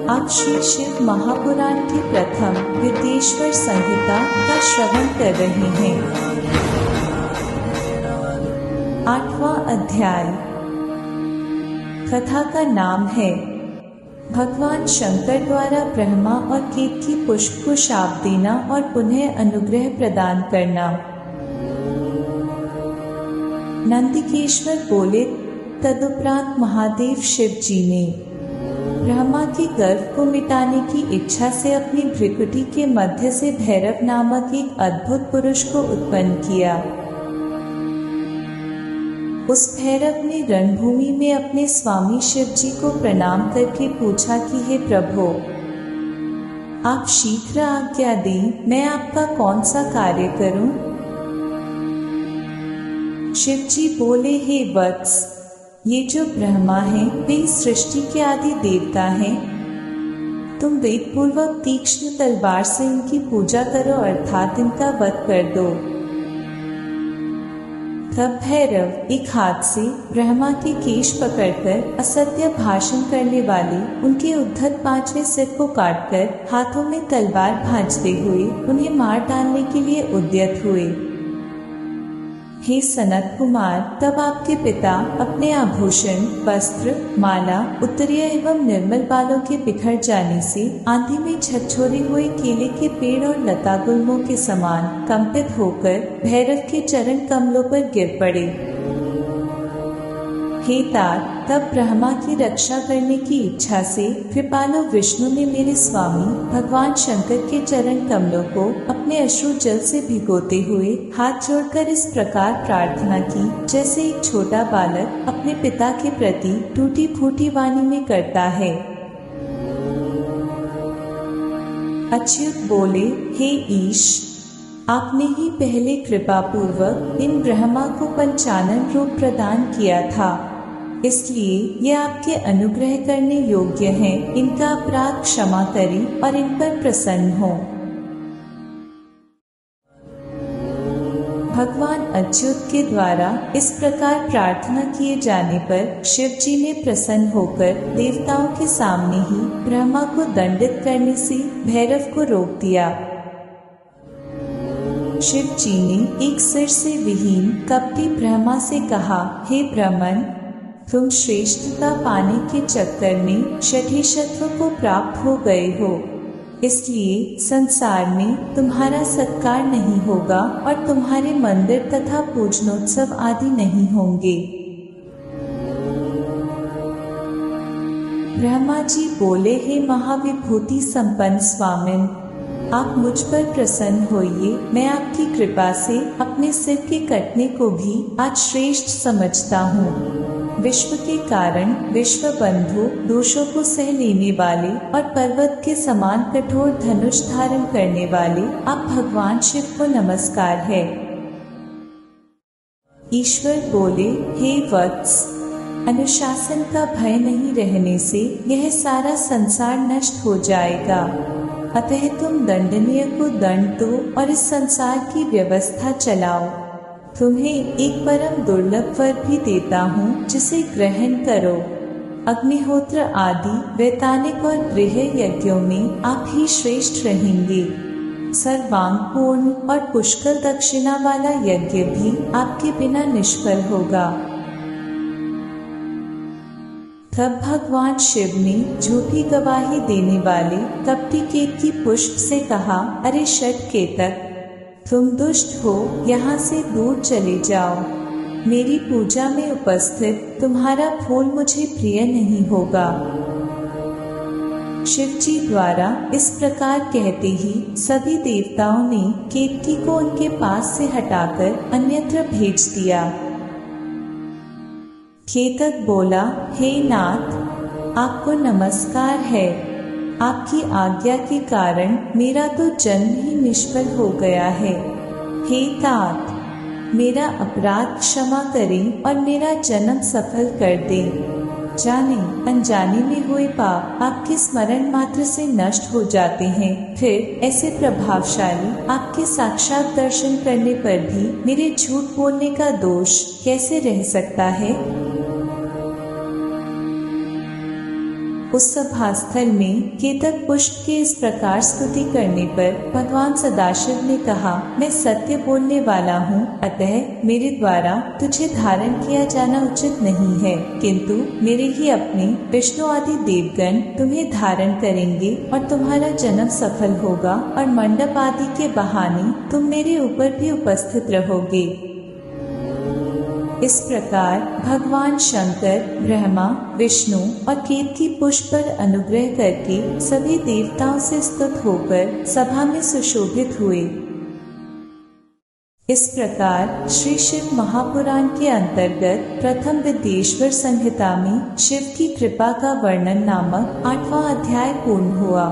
आप श्री शिव महापुराण की प्रथम विद्येश्वर संहिता का श्रवण कर रहे हैं। 8वां अध्याय। कथा का नाम है भगवान शंकर द्वारा ब्रह्मा और केतकी पुष्प को शाप देना और पुनः अनुग्रह प्रदान करना। नंदिकेश्वर बोले, तदुपरांत महादेव शिव जी ने ब्रह्मा के गर्भ को मिटाने की इच्छा से अपनी भ्रिकुटी के मध्य से भैरव नामक एक अद्भुत पुरुष को उत्पन्न किया। उस भैरव ने रणभूमि में अपने स्वामी शिव जी को प्रणाम करके पूछा कि हे प्रभु, आप शीघ्र आज्ञा दें, मैं आपका कौन सा कार्य करूं? शिव जी बोले, हे वत्स, ये जो ब्रह्मा है वे इस सृष्टि के आदि देवता हैं। तुम वेद पूर्वक तीक्ष्ण तलवार से इनकी पूजा करो, अर्थात इनका वध कर दो। तब भैरव एक हाथ से ब्रह्मा के केश पकड़कर असत्य भाषण करने वाले उनके उद्धत 5वें सिर को काटकर हाथों में तलवार भांजते हुए उन्हें मार डालने के लिए उद्यत हुए। हे सनत कुमार, तब आपके पिता अपने आभूषण, वस्त्र, माला, उत्तरीय एवं निर्मल बालों के बिखर जाने से आंधी में झकझोरे हुए केले के पेड़ और लता गुल्मों के समान कंपित होकर भैरव के चरण कमलों पर गिर पड़े। हे तात, तब ब्रह्मा की रक्षा करने की इच्छा से कृपालु विष्णु ने मेरे स्वामी भगवान शंकर के चरण कमलों को अपने अश्रु जल से भिगोते हुए हाथ जोड़कर इस प्रकार प्रार्थना की, जैसे एक छोटा बालक अपने पिता के प्रति टूटी फूटी वाणी में करता है। अच्युत बोले, हे ईश, आपने ही पहले कृपा पूर्वक इन ब्रह्मा को पंचानन रूप प्रदान किया था, इसलिए ये आपके अनुग्रह करने योग्य हैं। इनका अपराध क्षमा करें और इन पर प्रसन्न हो। भगवान अच्युत के द्वारा इस प्रकार प्रार्थना किए जाने पर शिव जी ने प्रसन्न होकर देवताओं के सामने ही ब्रह्मा को दंडित करने से भैरव को रोक दिया। शिव जी ने एक सिर से विहीन कपटी ब्रह्मा से कहा, हे ब्रह्मन, तुम श्रेष्ठता पाने के चक्कर में षठीशत्व को प्राप्त हो गए हो, इसलिए संसार में तुम्हारा सत्कार नहीं होगा और तुम्हारे मंदिर तथा पूजनोत्सव आदि नहीं होंगे। ब्रह्मा जी बोले, हे महाविभूति संपन्न स्वामिन, आप मुझ पर प्रसन्न होइए। मैं आपकी कृपा से अपने सिर के कटने को भी आज श्रेष्ठ समझता हूँ। विश्व के कारण, विश्व बंधु, दोषों को सह लेने वाले और पर्वत के समान कठोर धनुष धारण करने वाले आप भगवान शिव को नमस्कार है। ईश्वर बोले, हे वत्स, अनुशासन का भय नहीं रहने से यह सारा संसार नष्ट हो जाएगा। अतः तुम दंडनीय को दंड दो और इस संसार की व्यवस्था चलाओ। तुम्हें एक परम दुर्लभ वर भी देता हूँ, जिसे ग्रहण करो। अग्निहोत्र आदि वैतानिक और गृह यज्ञों में आप ही श्रेष्ठ रहेंगे। सर्वांग पूर्ण और पुष्कल दक्षिणा वाला यज्ञ भी आपके बिना निष्फल होगा। तब भगवान शिव ने झूठी गवाही देने वाले कपटी केतकी पुष्प से कहा, अरे षट केतक, तुम दुष्ट हो, यहाँ से दूर चले जाओ। मेरी पूजा में उपस्थित तुम्हारा फूल मुझे प्रिय नहीं होगा। शिव जी द्वारा इस प्रकार कहते ही सभी देवताओं ने केतकी को उनके पास से हटाकर अन्यत्र भेज दिया। केतक बोला, हे नाथ, आपको नमस्कार है। आपकी आज्ञा के कारण मेरा तो जन्म ही निष्फल हो गया है। हे तात, मेरा अपराध क्षमा करें और मेरा जन्म सफल कर दें। जाने अनजाने में हुए पाप आपके स्मरण मात्र से नष्ट हो जाते हैं। फिर ऐसे प्रभावशाली आपके साक्षात दर्शन करने पर भी मेरे झूठ बोलने का दोष कैसे रह सकता है। उस सभास्थल में केतक पुष्प के इस प्रकार स्तुति करने पर भगवान सदाशिव ने कहा, मैं सत्य बोलने वाला हूँ, अतः मेरे द्वारा तुझे धारण किया जाना उचित नहीं है, किंतु मेरे ही अपने विष्णु आदि देवगण तुम्हें धारण करेंगे और तुम्हारा जन्म सफल होगा और मंडप आदि के बहाने तुम मेरे ऊपर भी उपस्थित रहोगे। इस प्रकार भगवान शंकर, ब्रह्मा, विष्णु और केतकी पुष्प पर अनुग्रह करके सभी देवताओं से स्तुत होकर सभा में सुशोभित हुए। इस प्रकार श्री शिव महापुराण के अंतर्गत प्रथम विद्येश्वर संहिता में शिव की कृपा का वर्णन नामक 8वां अध्याय पूर्ण हुआ।